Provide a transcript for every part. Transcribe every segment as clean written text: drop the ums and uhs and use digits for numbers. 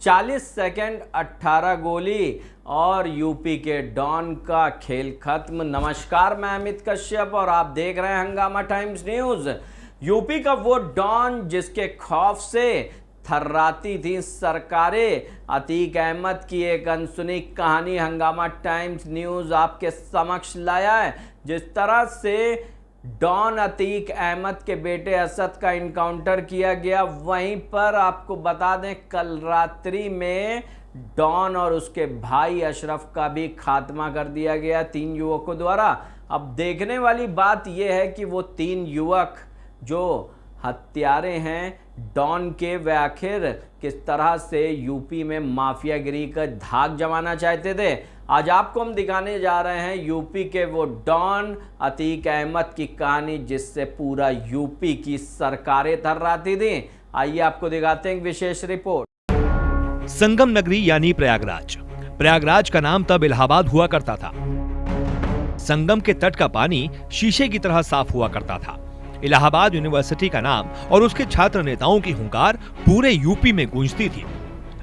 40 second 18 गोली और UP के डॉन का खेल खत्म। नमस्कार, मैं अमित कश्यप और आप देख रहे हैं हंगामा टाइम्स न्यूज। यूपी का वो डॉन जिसके खौफ से थर्राती थी सरकारें, अतीक अहमद की एक अनसुनी कहानी हंगामा टाइम्स न्यूज आपके समक्ष लाया है। जिस तरह से डॉन अतीक अहमद के बेटे असद का इनकाउंटर किया गया, वहीं पर आपको बता दें कल रात्रि में डॉन और उसके भाई अशरफ का भी खात्मा कर दिया गया 3 युवकों द्वारा। अब देखने वाली बात यह है कि वो 3 युवक जो हत्यारे हैं डॉन के, वे आखिर किस तरह से यूपी में माफियागिरी का धाक जमाना चाहते थे। आज आपको हम दिखाने जा रहे हैं यूपी के वो डॉन अतीक अहमद की कहानी जिससे पूरा यूपी की सरकारें थर्राती थी। आइए आपको दिखाते हैं एक विशेष रिपोर्ट। संगम नगरी यानी प्रयागराज। प्रयागराज का नाम तब इलाहाबाद हुआ करता था। संगम के तट का पानी शीशे की तरह साफ हुआ करता था। इलाहाबाद यूनिवर्सिटी का नाम और उसके छात्र नेताओं की हुंकार पूरे यूपी में गूंजती थी।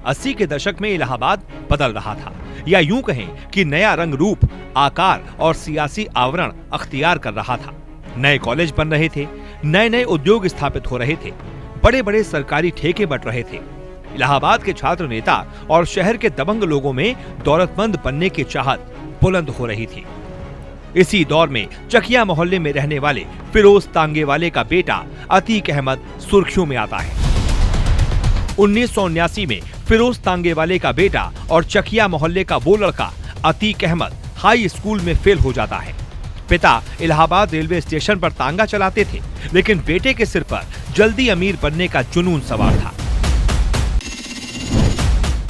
80 के दशक में इलाहाबाद बदल रहा था, या यूं कहें कि नया रंग रूप, आकार और सियासी आवरण अख्तियार कर रहा था। नए कॉलेज बन रहे थे, नए नए उद्योग स्थापित हो रहे थे, बड़े बड़े सरकारी ठेके बंट रहे थे। इलाहाबाद के छात्र नेता और शहर के दबंग लोगों में दौलतमंद बनने की चाहत बुलंद हो रही थी। इसी दौर में चकिया मोहल्ले में रहने वाले फिरोज तांगेवाले का बेटा अतीक अहमद सुर्खियों में आता है। 1979 में फिरोज तांगेवाले का बेटा और चकिया मोहल्ले का वो लड़का अतीक अहमद हाई स्कूल में फेल हो जाता है। पिता इलाहाबाद रेलवे स्टेशन पर तांगा चलाते थे, लेकिन बेटे के सिर पर जल्दी अमीर बनने का जुनून सवार था।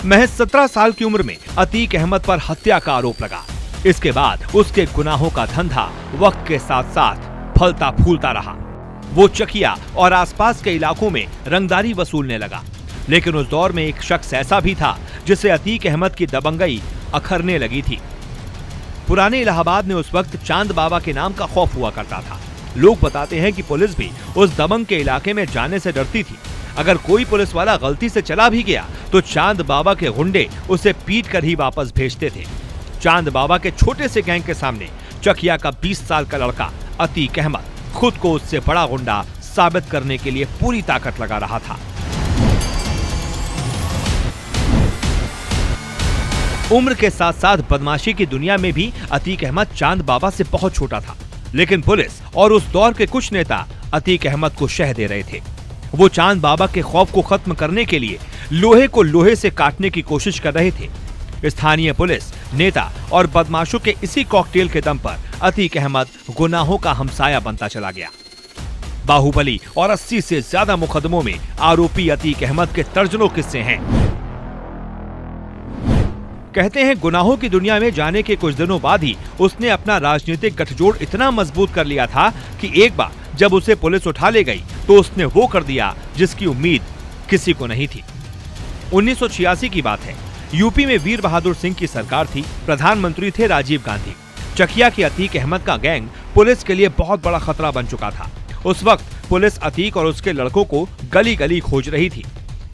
महज 17 साल की उम्र में अतीक अहमद पर हत्या का आरोप लगा। इसके बाद उसके गुनाहों का धंधा वक्त के साथ साथ फलता फूलता रहा। वो चकिया और आसपास के इलाकों में रंगदारी वसूलने लगा। लेकिन उस दौर में एक शख्स ऐसा भी था जिसे अतीक अहमद की दबंगई अखरने लगी थी। पुराने इलाहाबाद में उस वक्त चांद बाबा के नाम का खौफ हुआ करता था। लोग बताते हैं कि पुलिस भी उस दबंग के इलाके में जाने से डरती थी। अगर कोई पुलिस वाला गलती से चला भी गया तो चांद बाबा के गुंडे उसे पीट कर ही वापस भेजते थे। चांद बाबा के छोटे से गैंग के सामने चकिया का 20 साल का लड़का अतीक अहमद खुद को उससे बड़ा गुंडा साबित करने के लिए पूरी ताकत लगा रहा था। उम्र के साथ साथ बदमाशी की दुनिया में भी अतीक अहमद चांद बाबा से बहुत छोटा था, लेकिन पुलिस और उस दौर के कुछ नेता अतीक अहमद को शह दे रहे थे। वो चांद बाबा के खौफ को खत्म करने के लिए लोहे को लोहे से काटने की कोशिश कर रहे थे। स्थानीय पुलिस, नेता और बदमाशों के इसी कॉकटेल के दम पर अतीक अहमद गुनाहों का हमसाया बनता चला गया। बाहुबली और 80 से ज्यादा मुकदमों में आरोपी अतीक अहमद के दर्जनों किस्से हैं। कहते हैं गुनाहों की दुनिया में जाने के कुछ दिनों बाद ही उसने अपना राजनीतिक गठजोड़ इतना मजबूत कर लिया था कि एक बार जब उसे पुलिस उठा ले गई तो उसने वो कर दिया जिसकी उम्मीद किसी को नहीं थी। 1986 की बात है। यूपी में वीर बहादुर सिंह की सरकार थी। प्रधानमंत्री थे राजीव गांधी। चकिया के अतीक अहमद का गैंग पुलिस के लिए बहुत बड़ा खतरा बन चुका था। उस वक्त पुलिस अतीक और उसके लड़कों को गली गली खोज रही थी।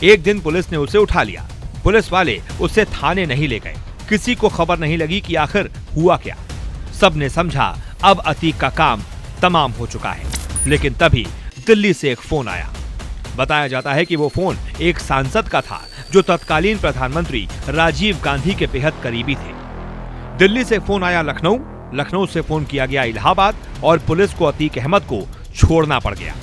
एक दिन पुलिस ने उसे उठा लिया। पुलिस वाले उसे थाने नहीं ले गए। किसी को खबर नहीं लगी कि आखिर हुआ क्या। सबने समझा अब अतीक का काम तमाम हो चुका है। लेकिन तभी दिल्ली से एक फोन आया। बताया जाता है कि वो फोन एक सांसद का था जो तत्कालीन प्रधानमंत्री राजीव गांधी के बेहद करीबी थे। दिल्ली से फोन आया लखनऊ, लखनऊ से फोन किया गया इलाहाबाद और पुलिस को अतीक अहमद को छोड़ना पड़ गया।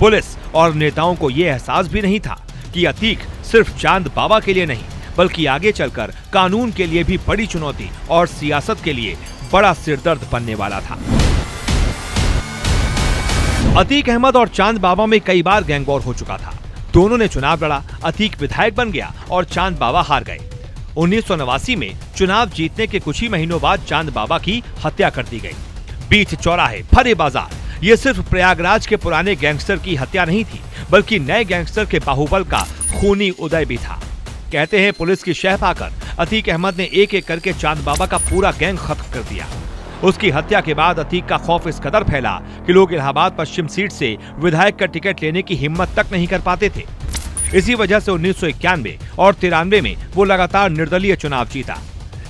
पुलिस और नेताओं को यह एहसास भी नहीं था कि अतीक सिर्फ चांद बाबा के लिए नहीं बल्कि आगे चलकर कानून के लिए भी बड़ी चुनौती और सियासत के लिए बड़ा सिरदर्द बनने वाला था। अतीक अहमद और चांद बाबा में कई बार गैंग वॉर हो चुका था। दोनों ने चुनाव लड़ा। अतीक विधायक बन गया और चांद बाबा हार गए। 1989 में चुनाव जीतने के कुछ ही महीनों बाद चांद बाबा की हत्या कर दी गई। बीच चौराहे, फरे बाजार, ये सिर्फ प्रयागराज के पुराने गैंगस्टर की हत्या नहीं थी बल्कि नए गैंगस्टर के बाहुबल का खूनी उदय भी था। कहते हैं पुलिस की शह पाकर अतीक अहमद ने एक एक करके चांद बाबा का पूरा गैंग खत्म कर दिया। उसकी हत्या के बाद अतीक का खौफ इस कदर फैला कि लोग इलाहाबाद पश्चिम सीट से विधायक का टिकट लेने की हिम्मत तक नहीं कर पाते थे। इसी वजह से 1991 और 93 में वो लगातार निर्दलीय चुनाव जीता।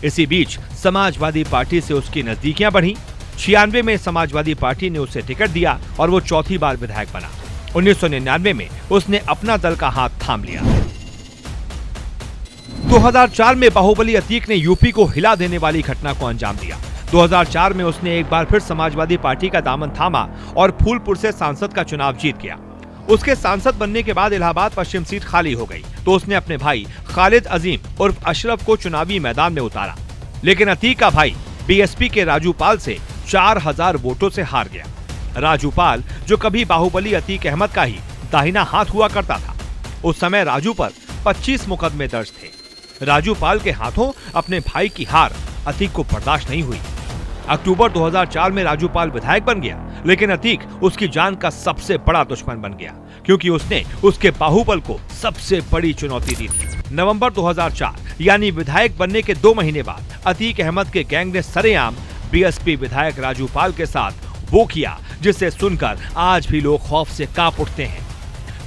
इसी बीच समाजवादी पार्टी से उसकी नजदीकियां बढ़ी। 96 में समाजवादी पार्टी ने उसे टिकट दिया और वो चौथी बार विधायक बना। 1999 में उसने अपना दल का हाथ थाम लिया। 2004 में बाहुबली अतीक ने यूपी को हिला देने वाली घटना को अंजाम दिया। 2004 में उसने एक बार फिर समाजवादी पार्टी का दामन थामा और फूलपुर से सांसद का चुनाव जीत गया। उसके सांसद बनने के बाद इलाहाबाद पश्चिम सीट खाली हो गई तो उसने अपने भाई खालिद अजीम उर्फ अशरफ को चुनावी मैदान में उतारा, लेकिन अतीक का भाई बीएसपी के राजू पाल से 4000 वोटों से हार गया। राजू पाल जो कभी बाहुबली अतीक अहमद का ही दाहिना हाथ हुआ करता था, उस समय राजू पर 25 मुकदमे दर्ज थे। राजू पाल के हाथों अपने भाई की हार अतीक को बर्दाश्त नहीं हुई। अक्टूबर 2004 में राजू पाल विधायक बन गया, लेकिन अतीक उसकी जान का सबसे बड़ा दुश्मन बन गया, क्योंकि उसने उसके बाहुबल को सबसे बड़ी चुनौती दी थी। नवंबर 2004 यानी विधायक बनने के 2 महीने बाद अतीक अहमद के गैंग ने सरेआम बीएसपी विधायक राजू पाल के साथ वो किया जिसे सुनकर आज भी लोग खौफ से कांप उठते हैं।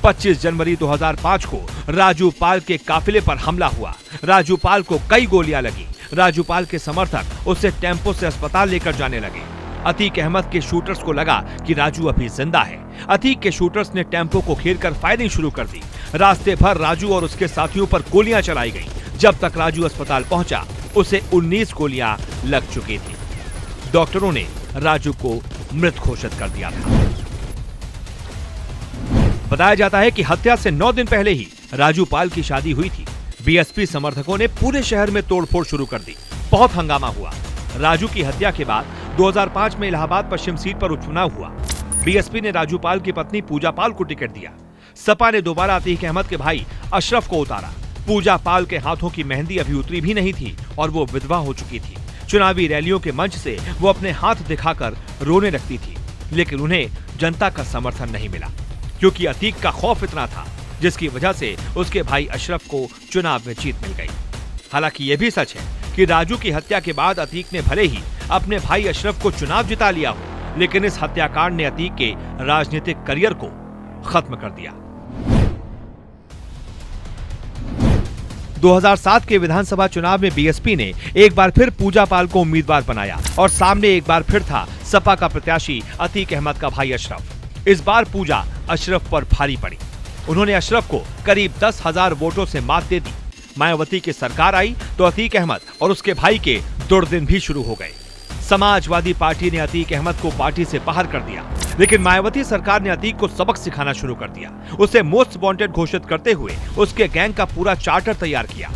25 जनवरी 2005 को राजू पाल के काफिले पर हमला हुआ। राजू पाल को कई गोलियां लगी। राजू पाल के समर्थक उसे टेम्पो से अस्पताल लेकर जाने लगे। अतीक अहमद के शूटर्स को लगा कि राजू अभी जिंदा है। अतीक के शूटर्स ने टेम्पो को घेरकर फायरिंग शुरू कर दी। रास्ते भर राजू और उसके साथियों पर गोलियां चलाई गईं। जब तक राजू अस्पताल पहुंचा, उसे 19 गोलियां लग चुकी थी। डॉक्टरों ने राजू को मृत घोषित कर दिया था। बताया जाता है कि हत्या से 9 दिन पहले ही राजू पाल की शादी हुई थी। बीएसपी समर्थकों ने पूरे शहर में तोड़फोड़ शुरू कर दी। बहुत हंगामा हुआ। राजू की हत्या के बाद 2005 में इलाहाबाद पश्चिम सीट पर उपचुनाव हुआ। बीएसपी ने राजू पाल की पत्नी पूजा पाल को टिकट दिया। सपा ने दोबारा अतीक अहमद के भाई अशरफ को उतारा। पूजा पाल के हाथों की मेहंदी अभी उतरी भी नहीं थी और वो विधवा हो चुकी थी। चुनावी रैलियों के मंच से वो अपने हाथ दिखाकर रोने लगती थी, लेकिन उन्हें जनता का समर्थन नहीं मिला, क्योंकि अतीक का खौफ इतना था, जिसकी वजह से उसके भाई अशरफ को चुनाव में जीत मिल गई। हालांकि ये भी सच है कि राजू की हत्या के बाद अतीक ने भले ही अपने भाई अशरफ को चुनाव जिता लिया हो, लेकिन इस हत्याकांड ने अतीक के राजनीतिक करियर को खत्म कर दिया। 2007 के विधानसभा चुनाव में बीएसपी ने एक बार फिर पूजा पाल को उम्मीदवार बनाया और सामने एक बार फिर था सपा का प्रत्याशी अतीक अहमद का भाई अशरफ। इस बार पूजा अशरफ पर भारी पड़ी। उन्होंने अशरफ को करीब 10,000 वोटों से मात दे दी। मायावती की सरकार आई तो अतीक अहमद और उसके भाई के दुर्दिन भी शुरू हो गए। समाजवादी पार्टी ने अतीक अहमद को पार्टी से बाहर कर दिया, लेकिन मायावती सरकार ने अतीक को सबक सिखाना शुरू कर दिया। उसे मोस्ट वांटेड घोषित करते हुए उसके गैंग का पूरा चार्टर तैयार किया।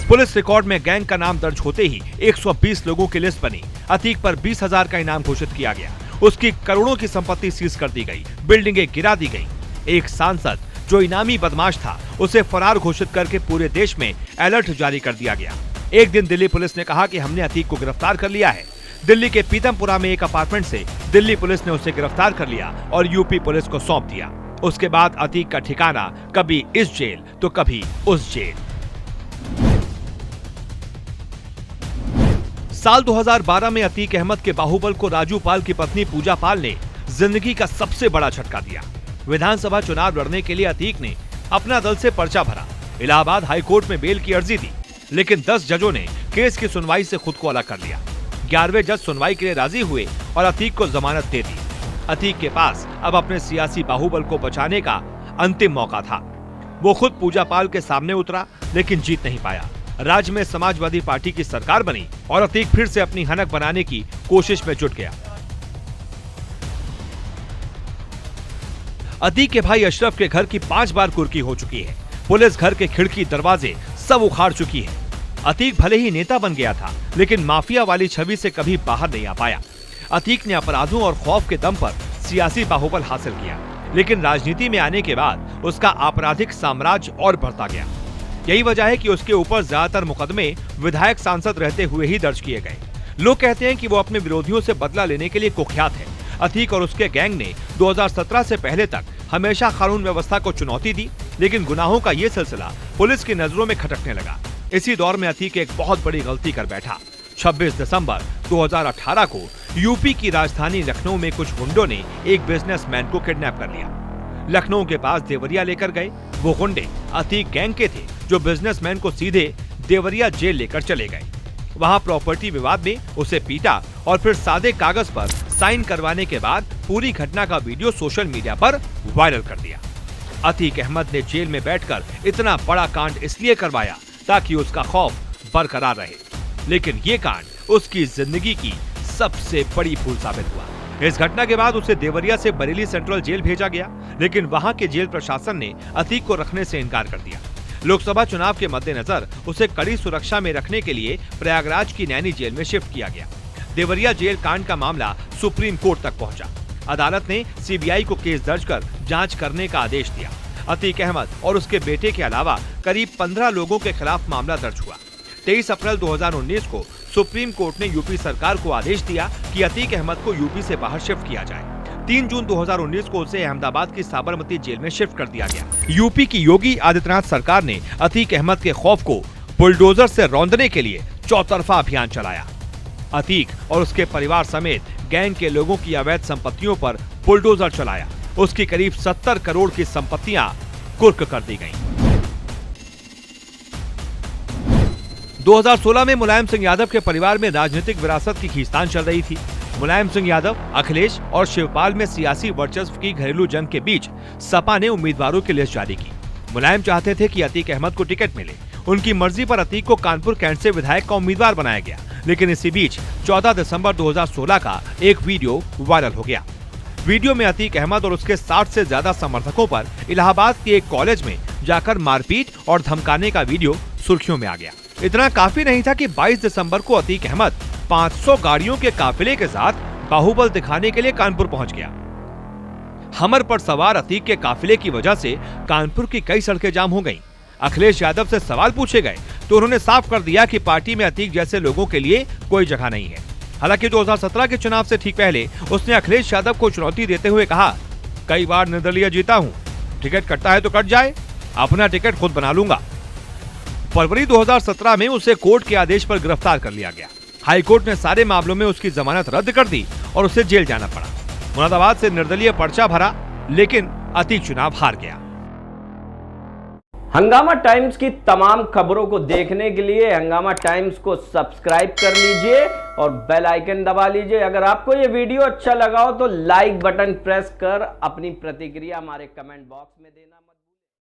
पुलिस रिकॉर्ड में गैंग का नाम दर्ज होते ही 120 लोगों की लिस्ट बनी। अतीक पर 20,000 का इनाम घोषित किया गया। उसकी करोड़ों की संपत्ति सीज कर दी गई, बिल्डिंगें गिरा दी गई। एक सांसद जो इनामी बदमाश था, उसे फरार घोषित करके पूरे देश में अलर्ट जारी कर दिया गया। एक दिन दिल्ली पुलिस ने कहा कि हमने अतीक को गिरफ्तार कर लिया है। दिल्ली के पीतमपुरा में एक अपार्टमेंट से दिल्ली पुलिस ने उसे गिरफ्तार कर लिया और यूपी पुलिस को सौंप दिया। उसके बाद अतीक का ठिकाना कभी इस जेल तो कभी उस जेल। साल 2012 में अतीक अहमद के बाहुबल को राजू पाल की पत्नी पूजा पाल ने जिंदगी का सबसे बड़ा झटका दिया। विधानसभा चुनाव लड़ने के लिए अतीक ने अपना दल से पर्चा भरा। इलाहाबाद हाईकोर्ट में बेल की अर्जी दी, लेकिन 10 जजों ने केस की सुनवाई से खुद को अलग कर लिया। 11वें जज सुनवाई के लिए राजी हुए और अतीक को जमानत दे दी। अतीक के पास अब अपने सियासी बाहुबल को बचाने का अंतिम मौका था। वो खुद पूजा पाल के सामने उतरा, लेकिन जीत नहीं पाया। राज्य में समाजवादी पार्टी की सरकार बनी और अतीक फिर से अपनी हनक बनाने की कोशिश में जुट गया। अतीक के भाई अशरफ के घर की 5 बार कुर्की हो चुकी है। पुलिस घर के खिड़की दरवाजे सब उखाड़ चुकी है। अतीक भले ही नेता बन गया था, लेकिन माफिया वाली छवि से कभी बाहर नहीं आ पाया। अतीक ने अपराधों और खौफ के दम पर सियासी बाहुबल हासिल किया, लेकिन राजनीति में आने के बाद उसका आपराधिक साम्राज्य और बढ़ता गया। यही वजह है कि उसके ऊपर ज्यादातर मुकदमे विधायक सांसद रहते हुए ही दर्ज किए गए। लोग कहते हैं कि वो अपने विरोधियों से बदला लेने के लिए कुख्यात है। अतीक और उसके गैंग ने 2017 से पहले तक हमेशा कानून व्यवस्था को चुनौती दी, लेकिन गुनाहों का ये सिलसिला पुलिस की नजरों में खटकने लगा। इसी दौर में अतीक एक बहुत बड़ी गलती कर बैठा। 26 दिसंबर 2018 को यूपी की राजधानी लखनऊ में कुछ गुंडों ने एक बिजनेसमैन को किडनैप कर लिया। लखनऊ के पास देवरिया लेकर गए। वो गुंडे अतीक गैंग के थे जो बिजनेसमैन को सीधे देवरिया जेल लेकर चले गए। वहां प्रॉपर्टी विवाद में उसे पीटा और फिर सादे कागज पर साइन करवाने के बाद पूरी घटना का वीडियो सोशल मीडिया पर वायरल कर दिया। अतीक अहमद ने जेल में बैठकर इतना बड़ा कांड इसलिए करवाया ताकि उसका खौफ बरकरार रहे, लेकिन ये कांड उसकी जिंदगी की सबसे बड़ी भूल साबित हुआ। इस घटना के बाद उसे देवरिया से बरेली सेंट्रल जेल भेजा गया, लेकिन वहां के जेल प्रशासन ने अतीक को रखने से इनकार कर दिया। लोकसभा चुनाव के मद्देनजर उसे कड़ी सुरक्षा में रखने के लिए प्रयागराज की नैनी जेल में शिफ्ट किया गया। देवरिया जेल कांड का मामला सुप्रीम कोर्ट तक पहुंचा। अदालत ने सीबीआई को केस दर्ज कर जांच करने का आदेश दिया। अतीक अहमद और उसके बेटे के अलावा करीब 15 लोगों के खिलाफ मामला दर्ज हुआ। 23 अप्रैल 2019 को सुप्रीम कोर्ट ने यूपी सरकार को आदेश दिया कि अतीक अहमद को यूपी से बाहर शिफ्ट किया जाए। 3 जून 2019 को उसे अहमदाबाद की साबरमती जेल में शिफ्ट कर दिया गया। यूपी की योगी आदित्यनाथ सरकार ने अतीक अहमद के खौफ को बुलडोजर से रौंदने के लिए चौतरफा अभियान चलाया। अतीक और उसके परिवार समेत गैंग के लोगों की अवैध संपत्तियों पर बुलडोजर चलाया। उसकी करीब 70 करोड़ की संपत्तियां कुर्क कर दी गईं। 2016 में मुलायम सिंह यादव के परिवार में राजनीतिक विरासत की खींचतान चल रही थी। मुलायम सिंह यादव, अखिलेश और शिवपाल में सियासी वर्चस्व की घरेलू जंग के बीच सपा ने उम्मीदवारों की लिस्ट जारी की। मुलायम चाहते थे कि अतीक अहमद को टिकट मिले। उनकी मर्जी पर अतीक को कानपुर कैंट से विधायक का उम्मीदवार बनाया गया, लेकिन इसी बीच 14 दिसंबर 2016 का एक वीडियो वायरल हो गया। वीडियो में अतीक अहमद और उसके 60 से ज्यादा समर्थकों पर इलाहाबाद के एक कॉलेज में जाकर मारपीट और धमकाने का वीडियो सुर्खियों में आ गया। इतना काफी नहीं था कि 22 दिसंबर को अतीक अहमद 500 गाड़ियों के काफिले के साथ बाहुबल दिखाने के लिए कानपुर पहुंच गया। हमर पर सवार अतीक के काफिले की वजह से कानपुर की कई सड़कें जाम हो गईं। अखिलेश यादव से सवाल पूछे गए तो उन्होंने साफ कर दिया कि पार्टी में अतीक जैसे लोगों के लिए कोई जगह नहीं है। हालांकि 2017 के चुनाव से ठीक पहले उसने अखिलेश यादव को चुनौती देते हुए कहा, कई बार निर्दलीय जीता हूं, टिकट कटता है तो कट जाए, अपना टिकट खुद बना लूंगा। फरवरी 2017 में उसे कोर्ट के आदेश पर गिरफ्तार कर लिया गया। हाई कोर्ट ने सारे मामलों में उसकी जमानत रद्द कर दी और उसे जेल जाना पड़ा। मुरादाबाद से निर्दलीय पर्चा भरा, लेकिन अतीक चुनाव हार गया। हंगामा टाइम्स की तमाम खबरों को देखने के लिए हंगामा टाइम्स को सब्सक्राइब कर लीजिए और बेल आइकन दबा लीजिए। अगर आपको ये वीडियो अच्छा लगा हो तो लाइक बटन प्रेस कर अपनी प्रतिक्रिया हमारे कमेंट बॉक्स में देना मत